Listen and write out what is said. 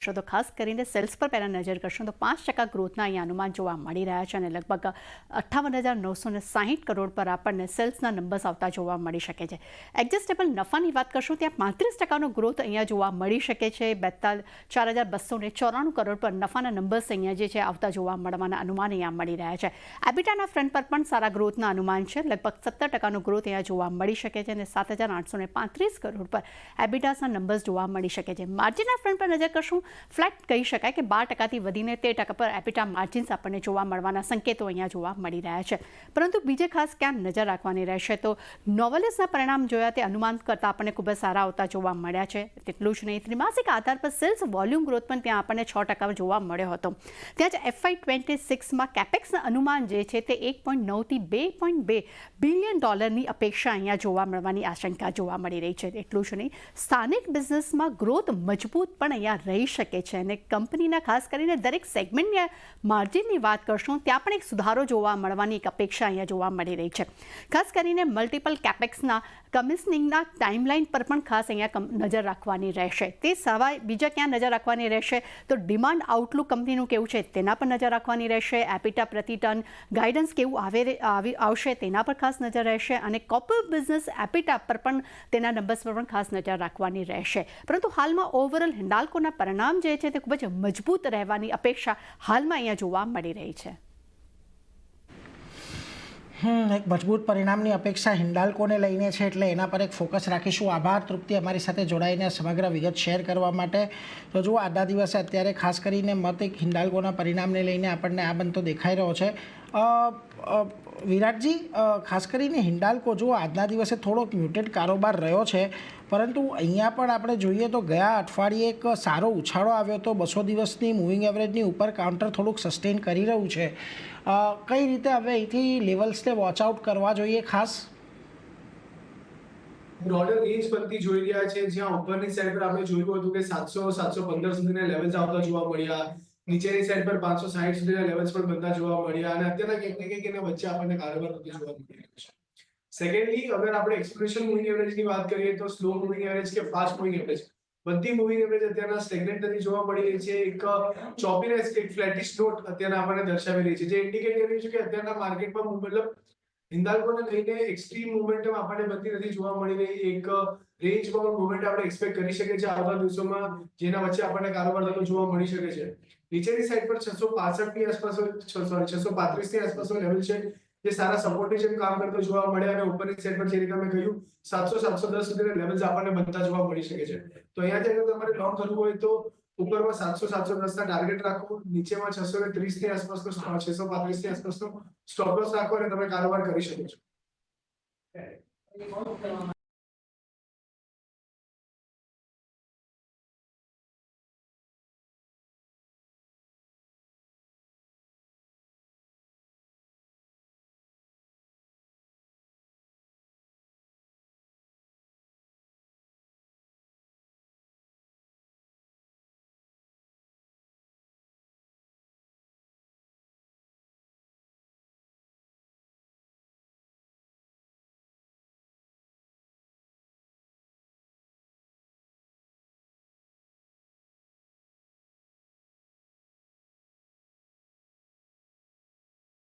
છો તો ખાસ કરીને સેલ્સ પર પહેલાં નજર કરશો તો 5% ગ્રોથના અહીંયા અનુમાન જોવા મળી રહ્યા છે અને લગભગ 58,960 કરોડ પર આપણને સેલ્સના નંબર્સ આવતા જોવા મળી શકે છે. એડજસ્ટેબલ નફાની વાત કરશું ત્યાં 35%નો ગ્રોથ અહીંયા જોવા મળી શકે છે. 4,294 કરોડ પર નફાના નંબર્સ અહીંયા જે છે આવતા જોવા મળવાના અનુમાન અહીંયા મળી રહ્યા છે. એબિટાના ફ્રન્ટ પર પણ સારા ગ્રોથના અનુમાન છે. લગભગ 17%નો ગ્રોથ અહીંયા જોવા મળી શકે છે અને 7,835 કરોડ પર એબિટાસના નંબર્સ જોવા મળી શકે છે. માર્જિનના ફ્રન્ટ પર નજર કરશું ફ્લેટ કહી શકાય કે 12%થી વધીને 13% પર એબિટા માર્જિન્સ આપણને જોવા મળવાના સંકેતો અહીંયા જોવા મળી રહ્યા છે. પરંતુ બીજે ખાસ ક્યાં નજર રાખવાની રહેશે તો નોવેલિસના પરિણામ જોયા તે અનુમાન કરતાં આપણને ખૂબ જ સારા આવતા જોવા મળ્યા છે. તેટલું જ નહીં, ત્રિમાસિક આધાર પર સેલ્સ વોલ્યુમ ગ્રોથ પણ ત્યાં આપણને 6% જોવા મળ્યો હતો. ત્યાં જ FY26માં કેપેક્સના અનુમાન જે છે તે 1.9થી 2.2 બિલિયન ડોલરની અપેક્ષા અહીંયા જોવા મળવાની આશંકા જોવા મળી રહી છે. એટલું જ નહીં, સ્થાનિક બિઝનેસમાં ગ્રોથ મજબૂત પણ અહીંયા રહી શકે છે અને કંપનીના ખાસ કરીને દરેક સેગમેન્ટની માર્જિનની વાત કરશું ત્યાં પણ એક સુધારો જોવા મળવાની એક અપેક્ષા અહીંયા જોવા મળી રહી છે. ખાસ કરીને મલ્ટિપલ કેપેક્સના કમિશનિંગના ટાઈમલાઈન પર પણ ખાસ અહીંયા નજર રાખવાની રહેશે. તે સિવાય બીજા ક્યાં નજર રાખવાની રહેશે તો ડિમાન્ડ આઉટલુક કંપનીનું કેવું છે તેના પર નજર રાખવાની રહેશે. એબિટા પ્રતિ ટન ગાઈડન્સ કેવું આવશે તેના પર ખાસ નજર રહેશે અને કોર્પોરેટ બિઝનેસ એબિટા પર પણ તેના નંબર્સ પર પણ ખાસ નજર રાખવાની રહેશે. પરંતુ હાલમાં ઓવરઓલ હિન્ડાલ્કોના પરિણામ જે છે તે ખૂબ જ મજબૂત રહેવાની અપેક્ષા હાલમાં અહીંયા જોવા મળી રહી છે. એક મજબૂત પરિણામની અપેક્ષા હિન્ડાલ્કોને લઈને છે એટલે એના પર એક ફોકસ રાખીશું. આભાર તૃપ્તિ અમારી સાથે જોડાઈને સમગ્ર વિગત શેર કરવા માટે. તો જુઓ, આજના દિવસે અત્યારે ખાસ કરીને મત એક હિન્ડાલ્કોના પરિણામને લઈને આપણને આ બનતો દેખાઈ રહ્યો છે. વિરાટજી, ખાસ કરીને હિન્ડાલ્કો જુઓ આજના દિવસે થોડોક મ્યુટેડ કારોબાર રહ્યો છે, પરંતુ અહીંયા પણ આપણે જોઈએ તો ગયા અઠવાડિયે એક સારો ઉછાળો આવ્યો હતો. 200 દિવસની મૂવિંગ એવરેજની ઉપર કાઉન્ટર થોડુંક સસ્ટેન કરી રહ્યું છે. કઈ રીતે હવે અહીંથી લેવલ્સને વોચ આઉટ કરવા જોઈએ? ખાસ બ્રોડર રેન્જ બનતી જોઈ રહ્યા છે, જ્યાં ઉપરની સાઈડ પર આપણે જોયું હતું કે 700-715 સુધીના લેવલ્સ આવતા જોવા મળ્યા. નીચેની સાઈડ પર 560 સુધીના લેવલ્સ પણ બનતા જોવા મળ્યા અને અત્યારના કંઈક એના વચ્ચે આપણને કારોબાર થતો જોવા મળી રહ્યો છે. સેકન્ડલી, અગર આપણે એક્સપ્રેશન મૂવિંગ એવરેજની વાત કરીએ તો સ્લો મૂવિંગ એવરેજ કે ફાસ્ટ મૂવિંગ એવરેજ, બધી મૂવિંગ એવરેજ અત્યારના સ્ટેગ્નન્ટ થતી જોવા મળી રહી છે. એક ચોપીનેસ, એક ફ્લેટિશ નોટ અત્યારે આપણને દર્શાવી રહી છે, જે ઇન્ડિકેટ કરી રહ્યું છે કે અત્યારના માર્કેટમાં મતલબ હિન્દાલ્કોને લઈને એક્સ્ટ્રીમ મોમેન્ટમ આપણને બનતી નથી જોવા મળી રહી. એક રેન્જ બાઉન્ડ મોમેન્ટ આપણે એક્સપેક્ટ કરી શકીએ છીએ આવતા દિવસોમાં, જેના વચ્ચે આપણને કારોબાર થતો જોવા મળી શકે છે. નીચેની સાઈડ પર 665 ની આસપાસ 635 ની આસપાસનો લેવલ છે, જે સારા સપોર્ટની જેમ કામ કરતો જોવા મળે અને ઉપરની સાઈડ પર જે રીતે મેં કહ્યું 700-710 સુધીના લેવલ્સ આપણને બનતા જોવા મળી શકે છે. તો અહીંયાથી અગર તમારે લોંગ કરવું હોય તો ઉપરમાં 700-710 ના ટાર્ગેટ રાખો, નીચેમાં 630 ની આસપાસનો 635 ની આસપાસનો સ્ટોપ લોસ રાખો અને તમે કારોબાર કરી શકો છો.